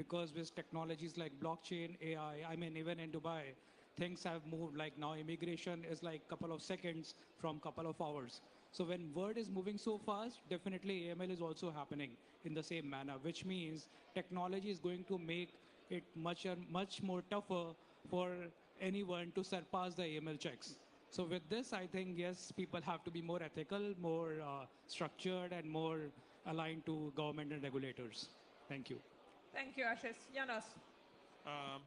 because with technologies like blockchain, AI, I mean, even in Dubai, things have moved. Like now, immigration is like a couple of seconds from couple of hours. So when word is moving so fast, definitely AML is also happening in the same manner, which means technology is going to make it much more tougher for anyone to surpass the AML checks. So with this, I think, yes, people have to be more ethical, more structured, and more aligned to government and regulators. Thank you. Thank you, Ashish. Janos. Um,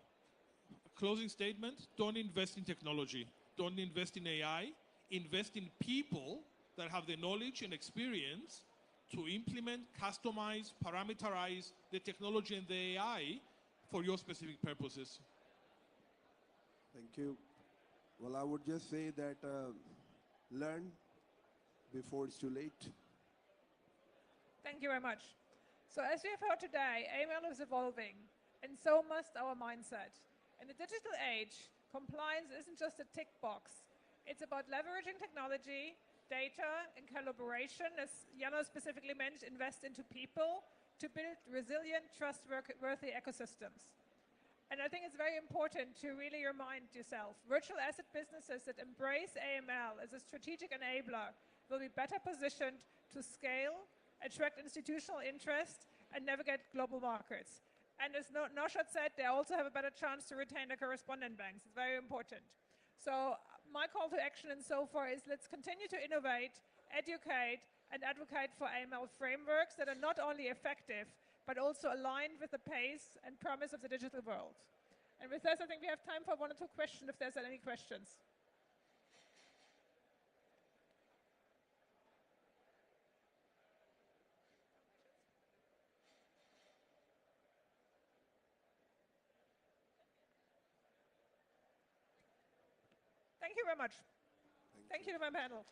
Closing statement, don't invest in technology. Don't invest in AI. Invest in people that have the knowledge and experience to implement, customize, parameterize the technology and the AI for your specific purposes. Thank you. Well, I would just say that learn before it's too late. Thank you very much. So as we have heard today, AML is evolving, and so must our mindset. In the digital age, compliance isn't just a tick box. It's about leveraging technology, data, and collaboration, as Jana specifically mentioned, invest into people to build resilient, trustworthy ecosystems. And I think it's very important to really remind yourself, virtual asset businesses that embrace AML as a strategic enabler will be better positioned to scale, attract institutional interest, and navigate global markets. And as Naushad said, they also have a better chance to retain their correspondent banks. It's very important. So my call to action and so far is let's continue to innovate, educate, and advocate for AML frameworks that are not only effective, but also aligned with the pace and promise of the digital world. And with this, I think we have time for one or two questions, if there's any questions. Thank you very much. Thank you to my panel.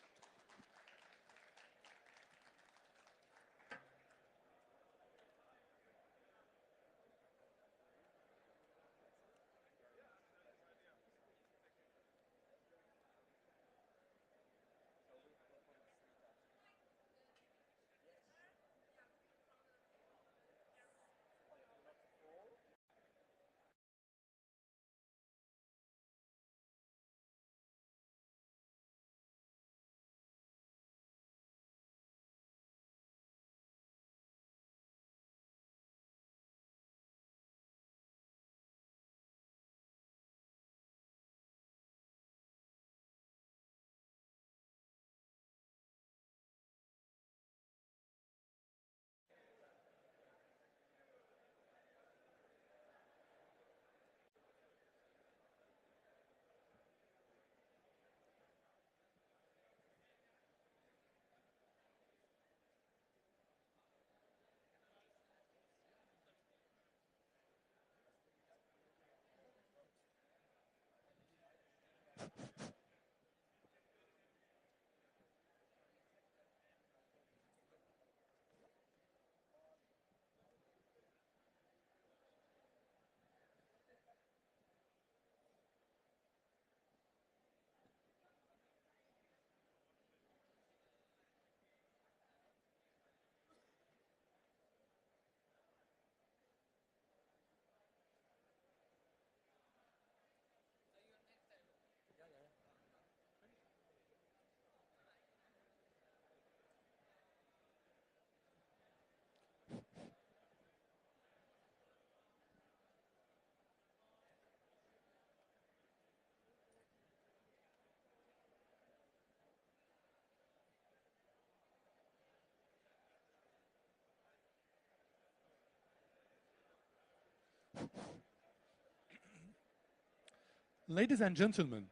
Ladies and gentlemen,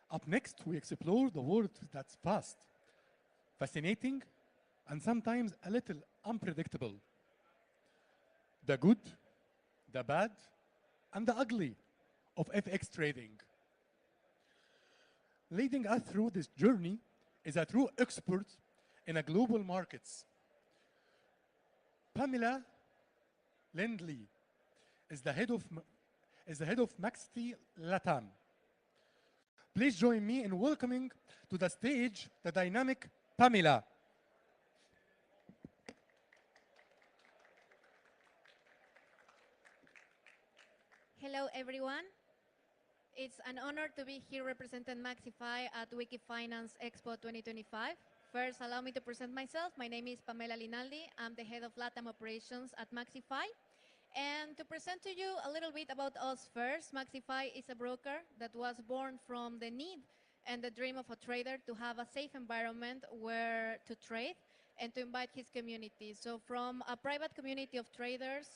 up next we explore the world that's fast, fascinating, and sometimes a little unpredictable. The good, the bad, and the ugly of FX trading. Leading us through this journey is a true expert in a global markets. Pamela Lindley is the head of Maxi Latam. Please join me in welcoming to the stage the dynamic Pamela. Hello, everyone. It's an honor to be here representing Maxify at WikiFinance Expo 2025. First, allow me to present myself. My name is Pamela Linaldi. I'm the head of LATAM operations at Maxify. And to present to you a little bit about us first, Maxify is a broker that was born from the need and the dream of a trader to have a safe environment where to trade and to invite his community. So from a private community of traders,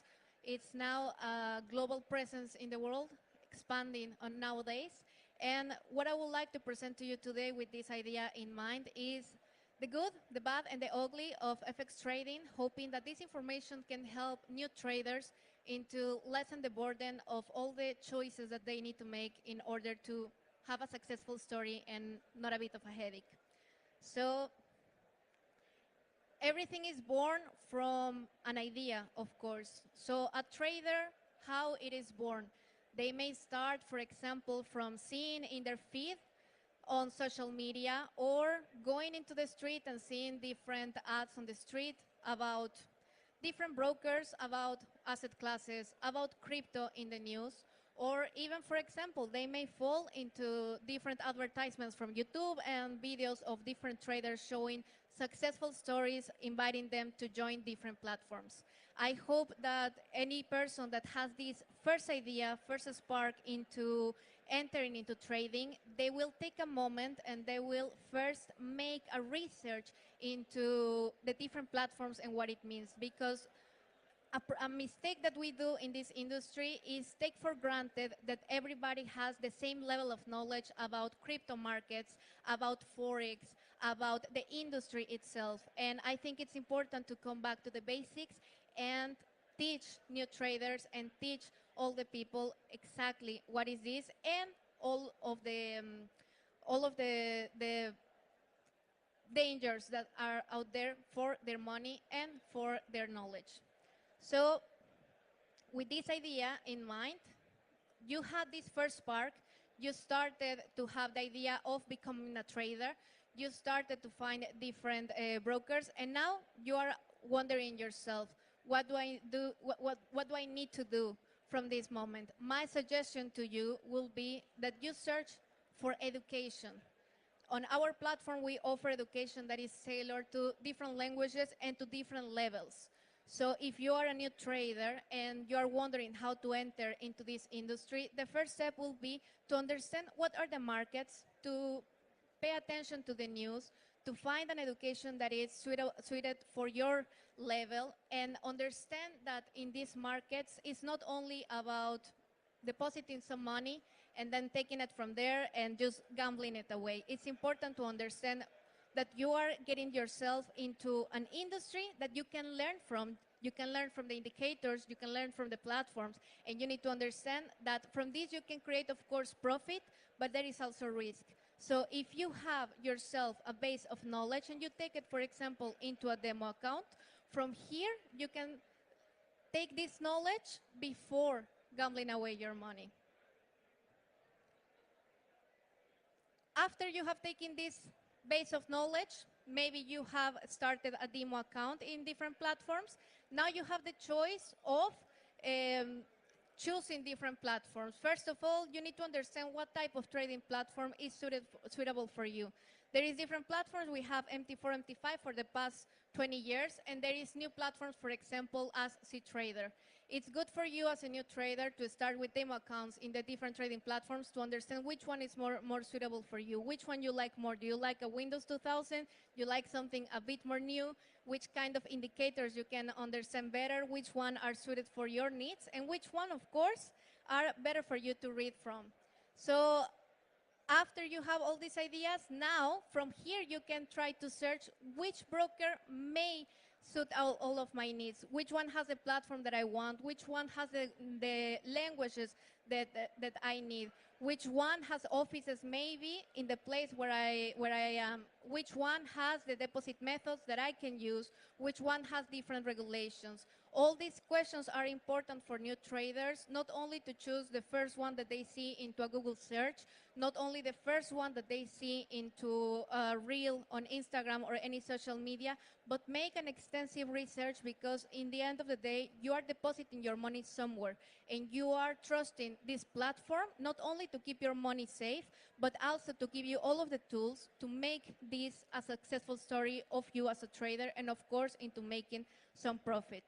it's now a global presence in the world, expanding on nowadays. And what I would like to present to you today with this idea in mind is the good, the bad, and the ugly of FX trading, hoping that this information can help new traders into lessen the burden of all the choices that they need to make in order to have a successful story and not a bit of a headache. So everything is born from an idea, of course. So a trader, how it is born. They may start, for example, from seeing in their feed on social media or going into the street and seeing different ads on the street about different brokers, about asset classes, about crypto in the news, or even, for example, they may fall into different advertisements from YouTube and videos of different traders showing successful stories, inviting them to join different platforms. I hope that any person that has this first idea, first spark into entering into trading, they will take a moment and they will first make a research into the different platforms and what it means. Because a mistake that we do in this industry is take for granted that everybody has the same level of knowledge about crypto markets, about Forex, about the industry itself. And I think it's important to come back to the basics and teach new traders and teach all the people exactly what is this and all of the dangers that are out there for their money and for their knowledge. So with this idea in mind, you had this first spark, you started to have the idea of becoming a trader, you started to find different brokers, and now you are wondering yourself, what do I do? What do I need to do from this moment? My suggestion to you will be that you search for education. On our platform, we offer education that is tailored to different languages and to different levels. So if you are a new trader and you are wondering how to enter into this industry, the first step will be to understand what are the markets, to pay attention to the news, to find an education that is suited for your level, and understand that in these markets, it's not only about depositing some money and then taking it from there and just gambling it away. It's important to understand that you are getting yourself into an industry that you can learn from. You can learn from the indicators, you can learn from the platforms, and you need to understand that from this you can create, of course, profit, but there is also risk. So if you have yourself a base of knowledge and you take it, for example, into a demo account, from here you can take this knowledge before gambling away your money. After you have taken this base of knowledge, maybe you have started a demo account in different platforms. Now you have the choice of choosing different platforms. First of all, you need to understand what type of trading platform is suitable for you. There is different platforms. We have MT4, MT5 for the past 20 years, and there is new platforms, for example, as CTrader. It's good for you as a new trader to start with demo accounts in the different trading platforms to understand which one is more suitable for you, which one you like more. Do you like a Windows 2000? You like something a bit more new? Which kind of indicators you can understand better? Which one are suited for your needs? And which one, of course, are better for you to read from? So after you have all these ideas, now from here you can try to search which broker may suit all of my needs, which one has the platform that I want, which one has the languages that I need, which one has offices maybe in the place where I am, which one has the deposit methods that I can use, which one has different regulations. All these questions are important for new traders, not only to choose the first one that they see into a Google search, not only the first one that they see into a reel on Instagram or any social media, but make an extensive research, because in the end of the day, you are depositing your money somewhere and you are trusting this platform not only to keep your money safe, but also to give you all of the tools to make this a successful story of you as a trader, and of course into making some profit.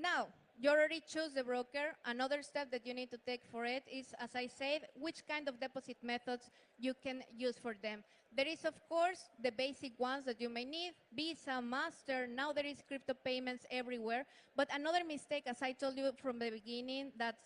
Now, you already choose the broker. Another step that you need to take for it is, as I said, which kind of deposit methods you can use for them. There is, of course, the basic ones that you may need, Visa, Master. Now there is crypto payments everywhere. But another mistake, as I told you from the beginning, that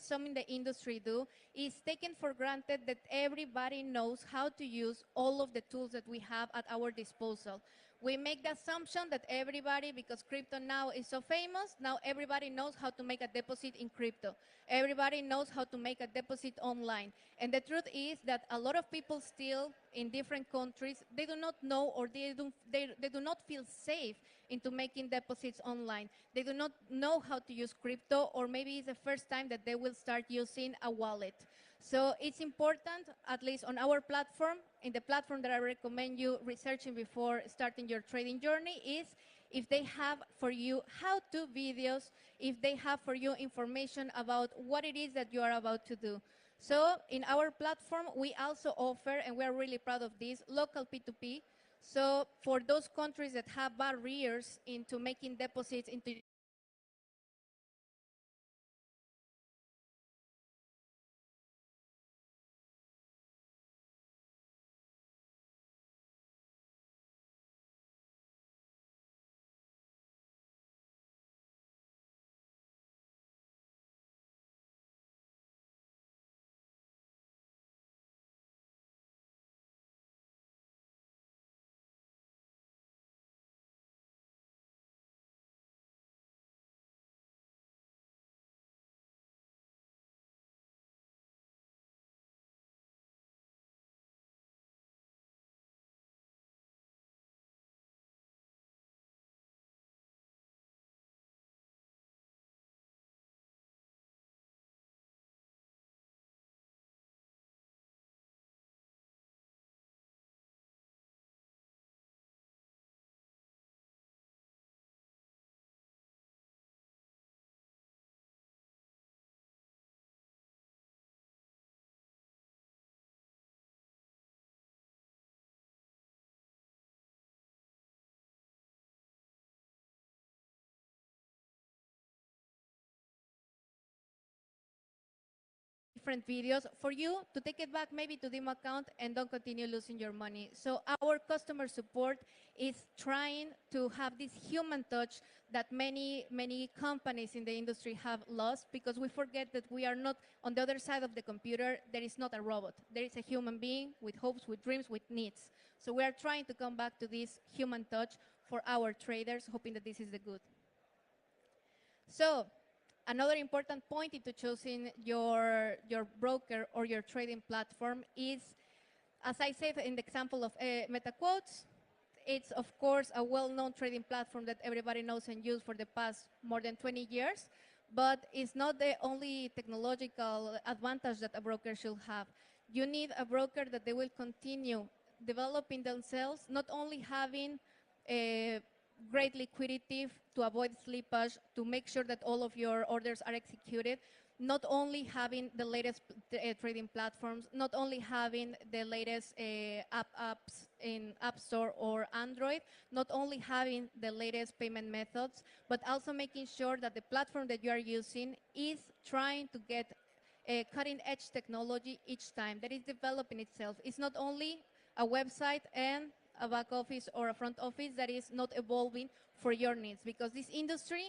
some in the industry do, is taking for granted that everybody knows how to use all of the tools that we have at our disposal. We make the assumption that everybody, because crypto now is so famous, now everybody knows how to make a deposit in crypto. Everybody knows how to make a deposit online. And the truth is that a lot of people still in different countries, they do not know, or they do not feel safe into making deposits online. They do not know how to use crypto, or maybe it's the first time that they will start using a wallet. So it's important, at least on our platform, in the platform that I recommend you researching before starting your trading journey, is if they have for you how-to videos, if they have for you information about what it is that you are about to do. So in our platform, we also offer, and we are really proud of this, local P2P. So for those countries that have barriers into making deposits into different videos for you to take it back maybe to demo account and don't continue losing your money. So our customer support is trying to have this human touch that many companies in the industry have lost, because we forget that we are not on the other side of the computer. There is not a robot. There is a human being with hopes, with dreams, with needs. So we are trying to come back to this human touch for our traders, hoping that this is the good. So another important point into choosing your broker or your trading platform is, as I said in the example of MetaQuotes, it's of course a well-known trading platform that everybody knows and used for the past more than 20 years, but it's not the only technological advantage that a broker should have. You need a broker that they will continue developing themselves, not only having great liquidity to avoid slippage, to make sure that all of your orders are executed, not only having the latest trading platforms, not only having the latest apps in App Store or Android, not only having the latest payment methods, but also making sure that the platform that you are using is trying to get cutting-edge technology each time, that is developing itself. It's not only a website and a back office or a front office that is not evolving for your needs, because this industry,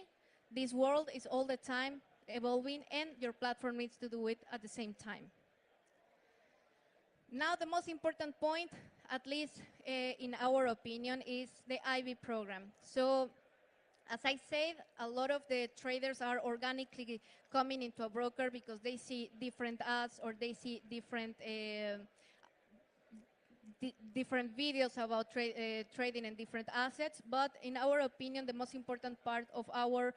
this world is all the time evolving, and your platform needs to do it at the same time. Now, the most important point, at least in our opinion, is the IB program. So, as I said, a lot of the traders are organically coming into a broker because they see different ads or they see different different videos about trading and different assets. But in our opinion, the most important part of our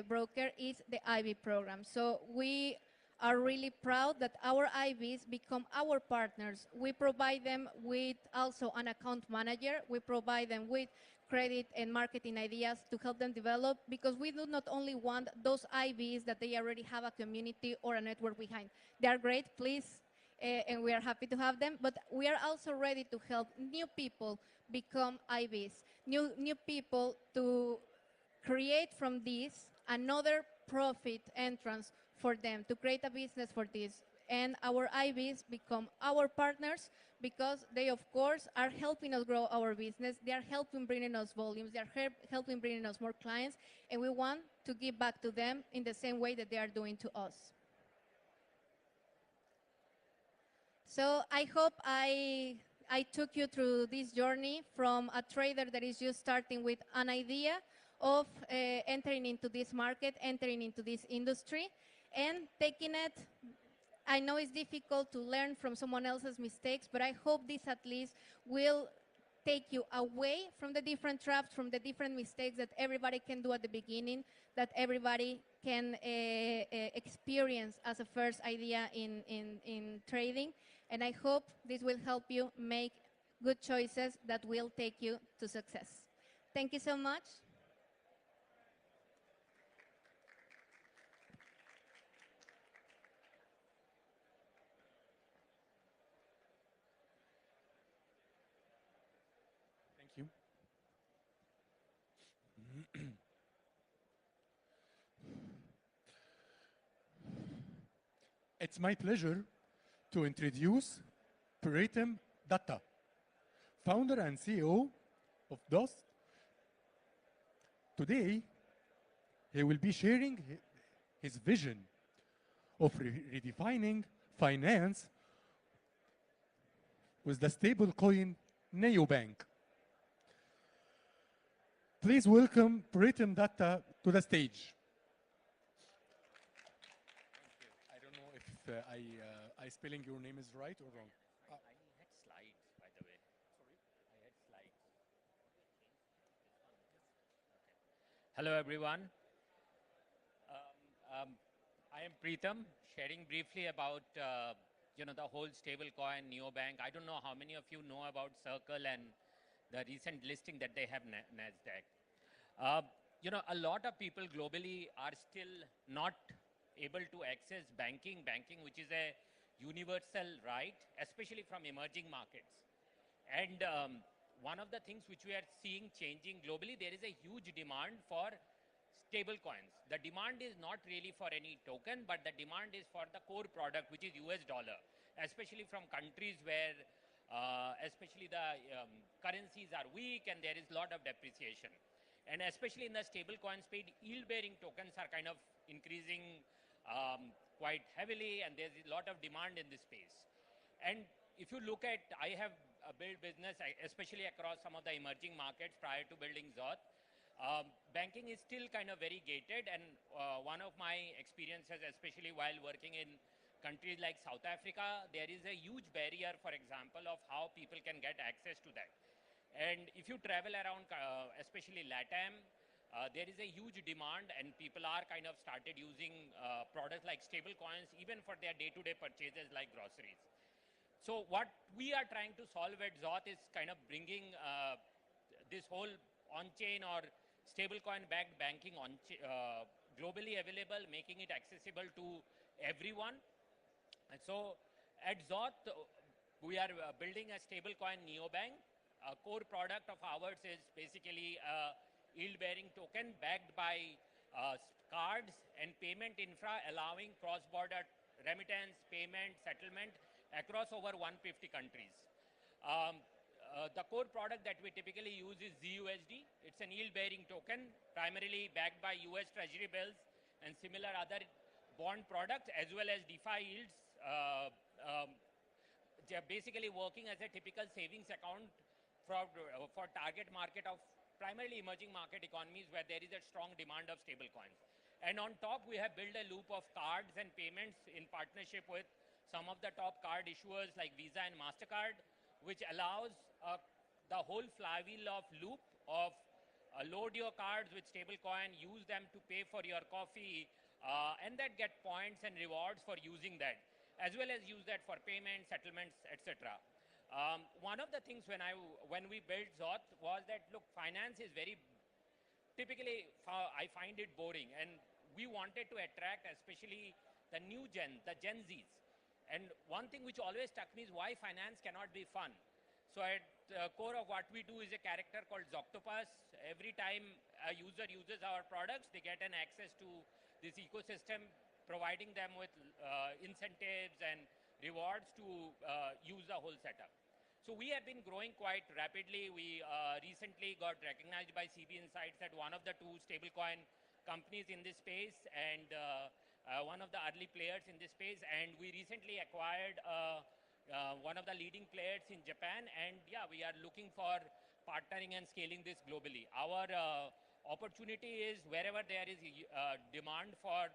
broker is the IB program. So we are really proud that our IBs become our partners. We provide them with also an account manager. We provide them with credit and marketing ideas to help them develop, because we do not only want those IBs that they already have a community or a network behind. They are great, please, and we are happy to have them, but we are also ready to help new people become IBs, new people to create from this another profit entrance for them, to create a business for this. And our IBs become our partners because they, of course, are helping us grow our business. They are helping bringing us volumes. They are helping bringing us more clients. And we want to give back to them in the same way that they are doing to us. So I hope I took you through this journey from a trader that is just starting with an idea of entering into this market, entering into this industry, and taking it. I know it's difficult to learn from someone else's mistakes, but I hope this at least will take you away from the different traps, from the different mistakes that everybody can do at the beginning, that everybody can experience as a first idea in trading. And I hope this will help you make good choices that will take you to success. Thank you so much. Thank you. It's my pleasure to introduce Pratham Datta, founder and CEO of DOST. Today, he will be sharing his vision of redefining finance with the stablecoin Neobank. Please welcome Pratham Datta to the stage. I don't know if I spelling your name is right or wrong. I had slides, by the way. Sorry? I had slides. Okay. Hello, everyone. I am Preetham, sharing briefly about the whole stablecoin Neobank. I don't know how many of you know about Circle and the recent listing that they have NASDAQ. A lot of people globally are still not able to access banking, which is a universal right, especially from emerging markets. And one of the things which we are seeing changing globally, there is a huge demand for stable coins. The demand is not really for any token, but the demand is for the core product, which is US dollar, especially from countries where especially the currencies are weak and there is a lot of depreciation. And especially in the stable coin space, yield-bearing tokens are kind of increasing quite heavily, and there's a lot of demand in this space. And if you look at, I have built business, especially across some of the emerging markets prior to building Zot. Banking is still kind of very gated, and one of my experiences, especially while working in countries like South Africa, there is a huge barrier, for example, of how people can get access to that. And if you travel around, especially LATAM, there is a huge demand, and people are kind of started using products like stable coins, even for their day-to-day purchases like groceries. So what we are trying to solve at Zot is kind of bringing this whole on-chain or stablecoin-backed banking globally available, making it accessible to everyone. And so at Zot, we are building a stablecoin Neobank. A core product of ours is basically a yield-bearing token backed by cards and payment infra, allowing cross-border remittance, payment, settlement across over 150 countries. The core product that we typically use is ZUSD. It's an yield-bearing token, primarily backed by US Treasury bills and similar other bond products, as well as DeFi yields, basically working as a typical savings account for target market of primarily emerging market economies where there is a strong demand of stable coins. And on top, we have built a loop of cards and payments in partnership with some of the top card issuers like Visa and MasterCard, which allows the whole flywheel of loop of load your cards with stablecoin, use them to pay for your coffee, and that get points and rewards for using that, as well as use that for payments, settlements, etc. One of the things when we built Zoth was that, look, finance is very, typically I find it boring, and we wanted to attract especially the new gen, the Gen Zs. And one thing which always struck me is why finance cannot be fun. So at the core of what we do is a character called Zoctopus. Every time a user uses our products, they get an access to this ecosystem, providing them with incentives and rewards to use the whole setup. So we have been growing quite rapidly. We recently got recognized by CB Insights as one of the 2 stablecoin companies in this space, and one of the early players in this space. And we recently acquired one of the leading players in Japan, and yeah, we are looking for partnering and scaling this globally. Our opportunity is wherever there is demand for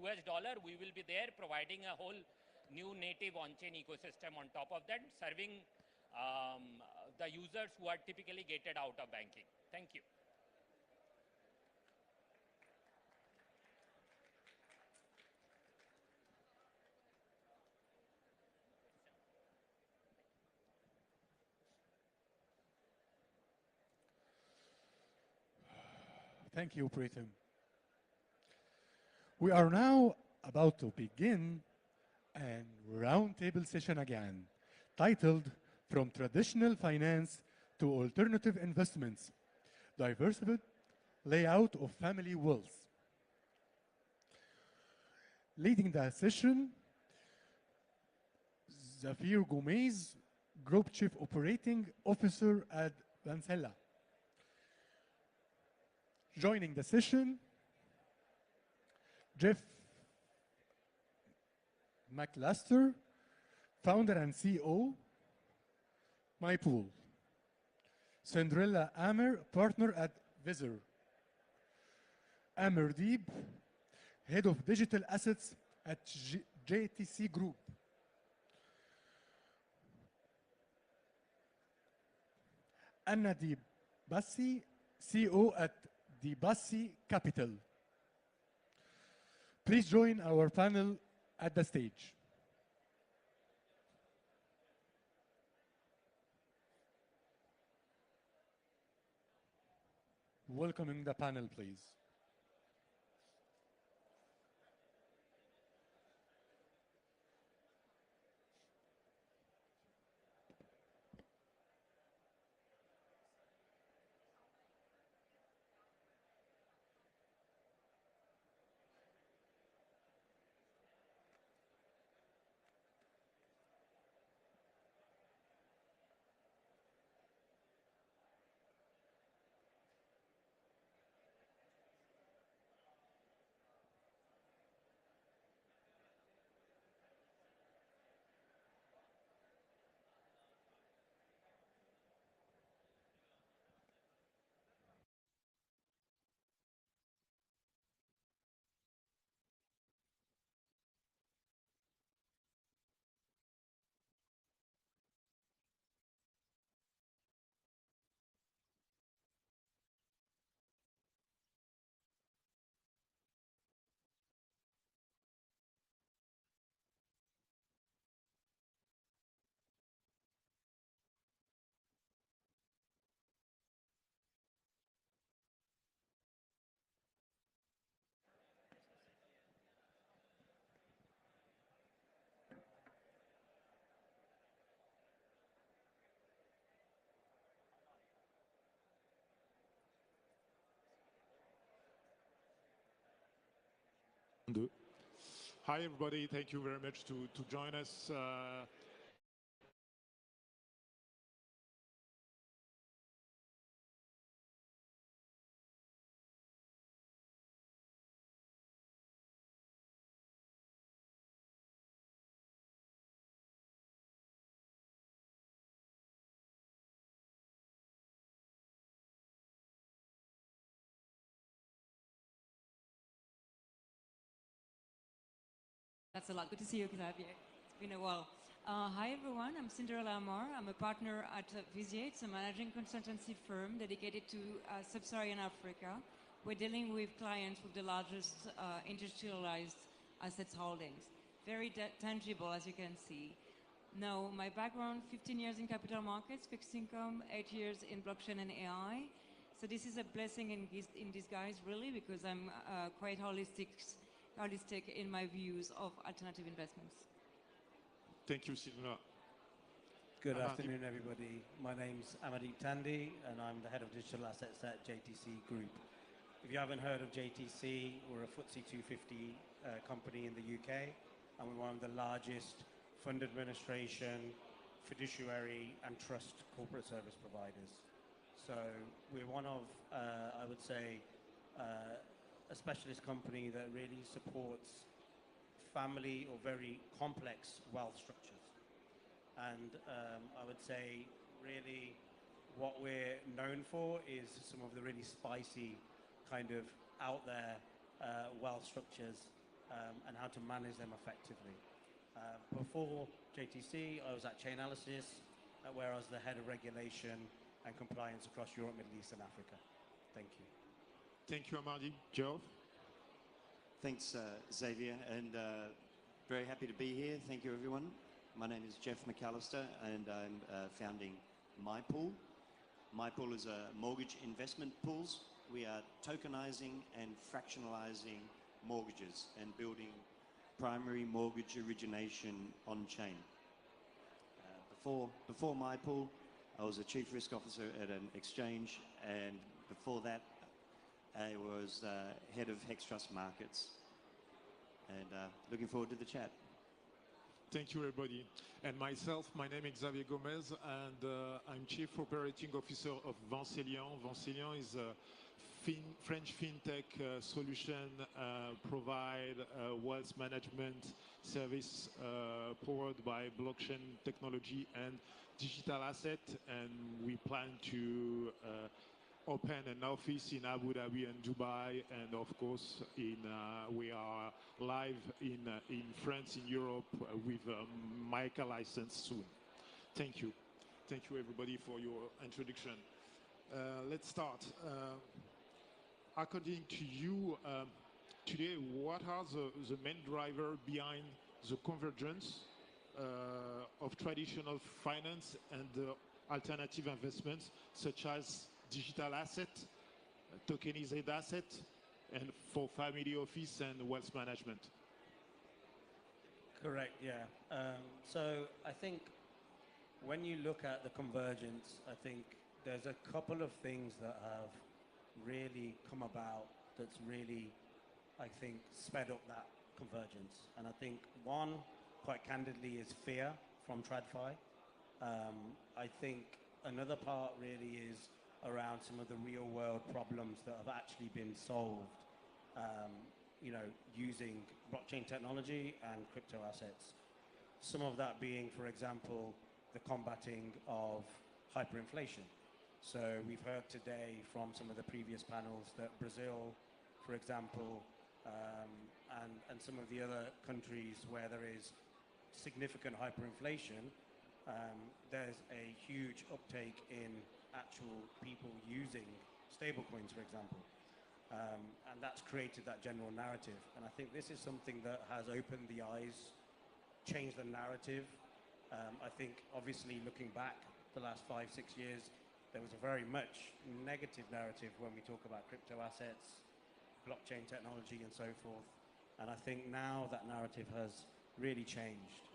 US dollar, we will be there providing a whole new native on-chain ecosystem on top of that, serving the users who are typically gated out of banking. Thank you. Thank you, Pritam. We are now about to begin a roundtable session again, titled From Traditional Finance to Alternative Investments, Diversified Layout of Family Wealth. Leading the session, Zafir Gomez, Group Chief Operating Officer at Vancella. Joining the session, Jeff McLaster, Founder and CEO, MyPool. Cinderella Amer, Partner at Vizor. Amer Deeb, Head of Digital Assets at JTC Group. Anna Deeb Bassi, CEO at the Bassi Capital. Please join our panel at the stage. Welcoming the panel, please. Hi, everybody. Thank you very much to join us. That's a lot. Good to see you, Xavier. It's been a while. Hi everyone, I'm Cinderella Amar. I'm a partner at Vizier. It's a managing consultancy firm dedicated to sub-Saharan Africa. We're dealing with clients with the largest industrialized assets holdings. Very tangible, as you can see. Now, my background, 15 years in capital markets, fixed income, 8 years in blockchain and AI. So this is a blessing in disguise, really, because I'm quite holistic in my views of alternative investments. Thank you, Silvana. Good Amardeep. afternoon, everybody. My name's Amardeep Tandy, and I'm the head of digital assets at JTC Group. If you haven't heard of JTC, we're a FTSE 250 company in the UK, and we're one of the largest fund administration, fiduciary, and trust corporate service providers. So we're one of, I would say, a specialist company that really supports family or very complex wealth structures. And I would say really what we're known for is some of the really spicy kind of out there wealth structures and how to manage them effectively. Before JTC, I was at Chainalysis, where I was the head of regulation and compliance across Europe, Middle East, and Africa. Thank you. Thank you, Amardeep. Joe? Thanks, Xavier, and very happy to be here. Thank you, everyone. My name is Jeff McAllister, and I'm founding MyPool. MyPool is a mortgage investment pools. We are tokenizing and fractionalizing mortgages and building primary mortgage origination on-chain. Before MyPool, I was a chief risk officer at an exchange, and before that, I was head of Hex Trust Markets. And looking forward to the chat. Thank you, everybody. And myself, my name is Xavier Gomez, and I'm Chief Operating Officer of Vancelian. Vancelian is a French fintech solution provide wealth management service powered by blockchain technology and digital asset. And we plan to open an office in Abu Dhabi and Dubai, and of course we are live in France, in Europe, with MiCA license soon. Thank you everybody for your introduction. Let's start. According to you, today, what are the main driver behind the convergence of traditional finance and alternative investments, such as digital asset, tokenized asset, and for family office and wealth management? Correct, yeah. So I think when you look at the convergence, I think there's a couple of things that have really come about that's really, I think, sped up that convergence. And I think one, quite candidly, is fear from TradFi. I think another part really is around some of the real world problems that have actually been solved, using blockchain technology and crypto assets. Some of that being, for example, the combating of hyperinflation. So we've heard today from some of the previous panels that Brazil, for example, and some of the other countries where there is significant hyperinflation, there's a huge uptake in actual people using stablecoins, for example. And that's created that general narrative. And I think this is something that has opened the eyes, changed the narrative. I think, obviously, looking back the last 5-6 years, there was a very much negative narrative when we talk about crypto assets, blockchain technology, and so forth. And I think now that narrative has really changed.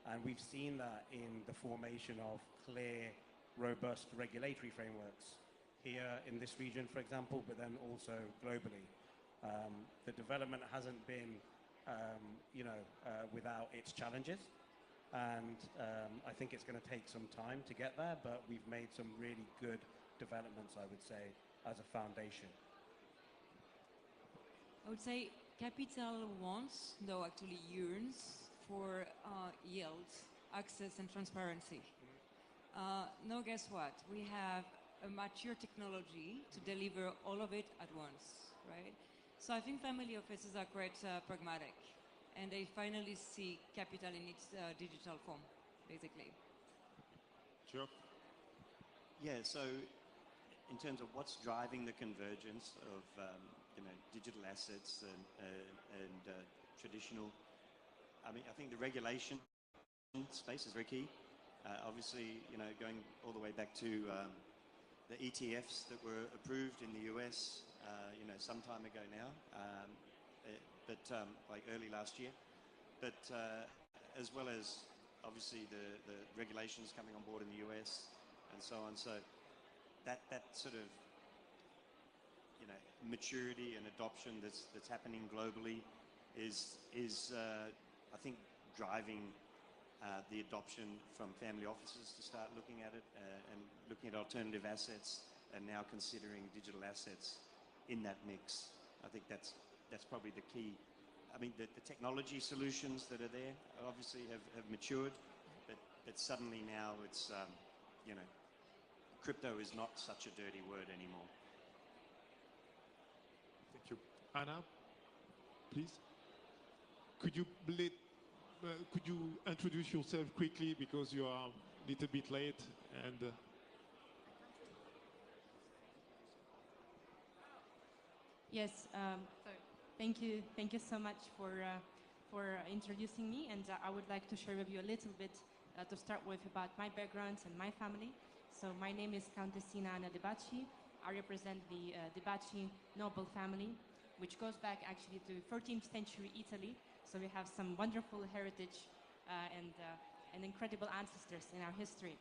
And we've seen that in the formation of clear, robust regulatory frameworks here in this region, for example, but then also globally. The development hasn't been, without its challenges. And I think it's going to take some time to get there, but we've made some really good developments, I would say, as a foundation. I would say capital wants, though actually yearns, for yield, access, and transparency. Now, guess what? We have a mature technology to deliver all of it at once, right? So I think family offices are quite pragmatic. and they finally see capital in its digital form, basically. Sure. Yeah, so in terms of what's driving the convergence of digital assets and traditional, I mean, I think the regulation space is very key. Obviously, going all the way back to the ETFs that were approved in the US, some time ago now, but like early last year. But as well as obviously the regulations coming on board in the US and so on. So that sort of maturity and adoption that's happening globally is I think driving the adoption from family offices to start looking at it and looking at alternative assets and now considering digital assets in that mix. I think that's probably the key. I mean, the technology solutions that are there obviously have matured, but suddenly now it's, crypto is not such a dirty word anymore. Thank you. Anna, please. Could you introduce yourself quickly because you are a little bit late and. Yes. Thank you so much for introducing me, and I would like to share with you a little bit to start with about my background and my family. So my name is Countessina Anna De Bacci. I represent the De Bacci noble family, which goes back actually to 13th century Italy. So we have some wonderful heritage and incredible ancestors in our history.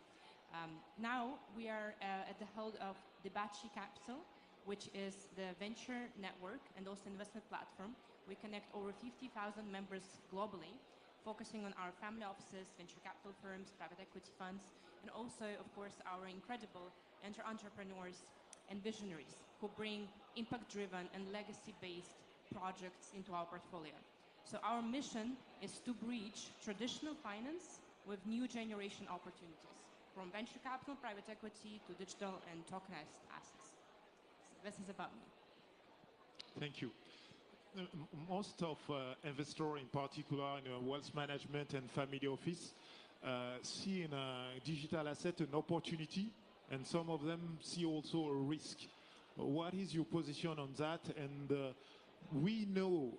Now we are at the helm of De Bacci Capital, which is the venture network and also investment platform. We connect over 50,000 members globally, focusing on our family offices, venture capital firms, private equity funds, and also, of course, our incredible entrepreneurs and visionaries who bring impact-driven and legacy-based projects into our portfolio. So our mission is to bridge traditional finance with new generation opportunities, from venture capital, private equity, to digital and tokenized assets. This is about me. Thank you. Most of investors, in particular in wealth management and family office, see in a digital asset an opportunity, and some of them see also a risk. What is your position on that? And we know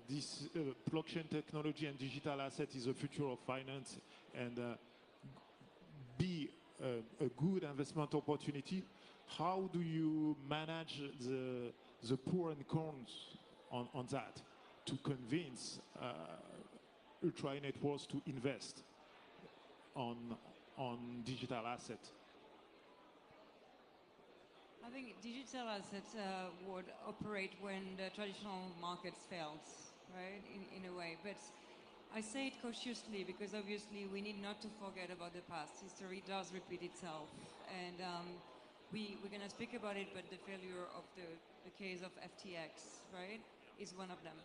this blockchain technology and digital asset is the future of finance and be a good investment opportunity. How do you manage the pros and cons on that to convince ultra net worths to invest on digital assets? I think digital assets would operate when the traditional markets fails, right, in a way. But I say it cautiously because obviously we need not to forget about the past. History does repeat itself. And we're going to speak about it, but the failure of the case of FTX, right, is one of them.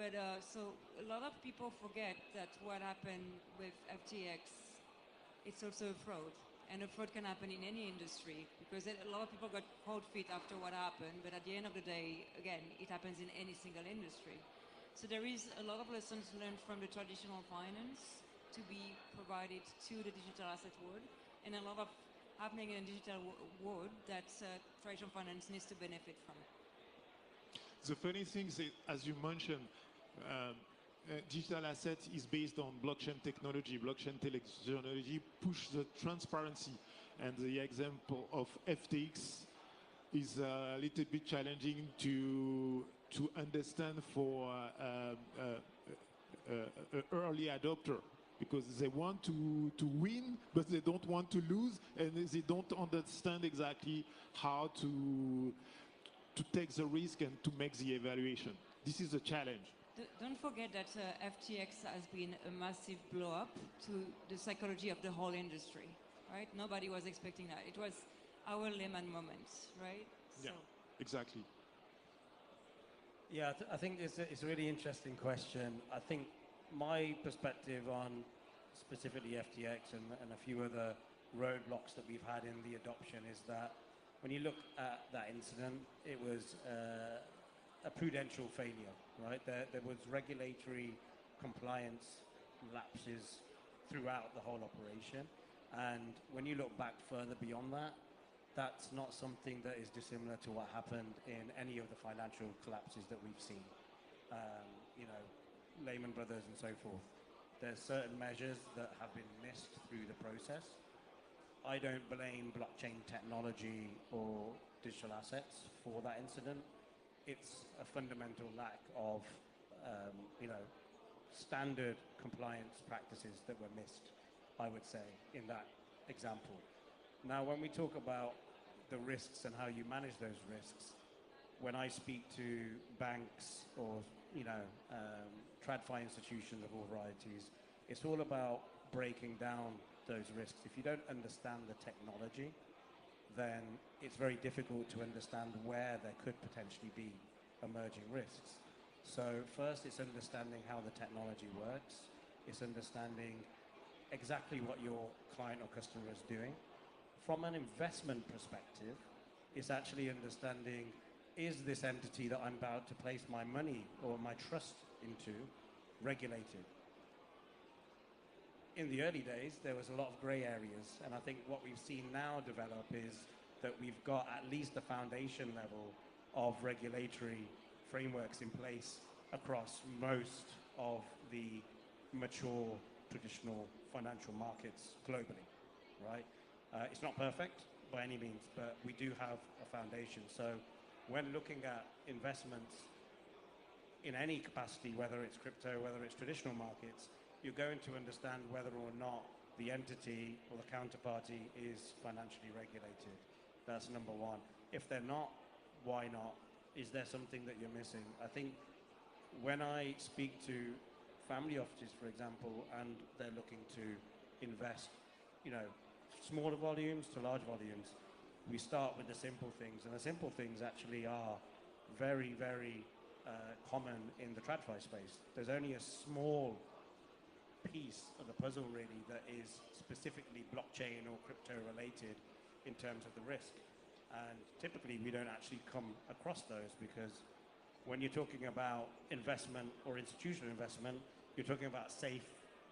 But so a lot of people forget that what happened with FTX, it's also a fraud. And a fraud can happen in any industry because a lot of people got cold feet after what happened, but at the end of the day, again, it happens in any single industry. So there is a lot of lessons learned from the traditional finance to be provided to the digital asset world, and a lot of happening in the digital world that traditional finance needs to benefit from. The funny thing is, as you mentioned, digital asset is based on blockchain technology. Blockchain technology push the transparency, and the example of FTX is a little bit challenging to understand for early adopter, because they want to win, but they don't want to lose, and they don't understand exactly how to take the risk and to make the evaluation. This is a challenge. Don't forget that FTX has been a massive blow-up to the psychology of the whole industry, right? Nobody was expecting that. It was our Lehman moment, right? Yeah, so. Exactly. Yeah, I think it's a really interesting question. I think my perspective on specifically FTX and a few other roadblocks that we've had in the adoption is that when you look at that incident, it was a prudential failure, right? There was regulatory compliance lapses throughout the whole operation. And when you look back further beyond that, that's not something that is dissimilar to what happened in any of the financial collapses that we've seen. You know, Lehman Brothers and so forth. There's certain measures that have been missed through the process. I don't blame blockchain technology or digital assets for that incident. It's a fundamental lack of, you know, standard compliance practices that were missed, I would say, in that example. Now, when we talk about the risks and how you manage those risks, when I speak to banks or, you know, TradFi institutions of all varieties, it's all about breaking down those risks. If you don't understand the technology, then it's very difficult to understand where there could potentially be emerging risks. So first, it's understanding how the technology works. It's understanding exactly what your client or customer is doing. From an investment perspective, it's actually understanding, is this entity that I'm about to place my money or my trust into regulated? In the early days, there was a lot of gray areas, and I think what we've seen now develop is that we've got at least the foundation level of regulatory frameworks in place across most of the mature traditional financial markets globally, right? It's not perfect by any means, but we do have a foundation. So when looking at investments in any capacity, whether it's crypto, whether it's traditional markets, you're going to understand whether or not the entity or the counterparty is financially regulated. That's number one. If they're not, why not? Is there something that you're missing? I think when I speak to family offices, for example, and they're looking to invest, you know, smaller volumes to large volumes, we start with the simple things. And the simple things actually are very, very common in the TradFi space. There's only a small piece of the puzzle really that is specifically blockchain or crypto related in terms of the risk. And typically we don't actually come across those, because when you're talking about investment or institutional investment, you're talking about safe,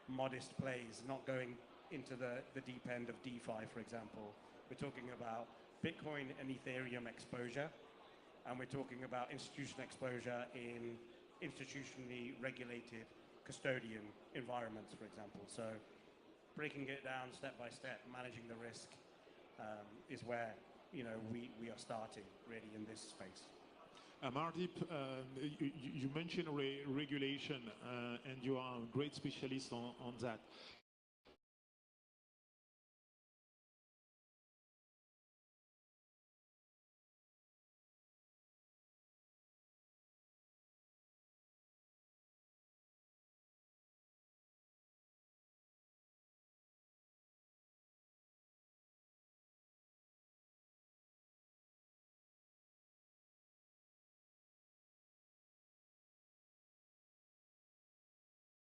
modest plays, not going into the deep end of DeFi, for example. We're talking about Bitcoin and Ethereum exposure, and we're talking about institutional exposure in institutionally regulated custodian environments, for example. So breaking it down step by step, managing the risk is where, you know, we are starting really in this space. Mardip, you mentioned regulation, and you are a great specialist on that.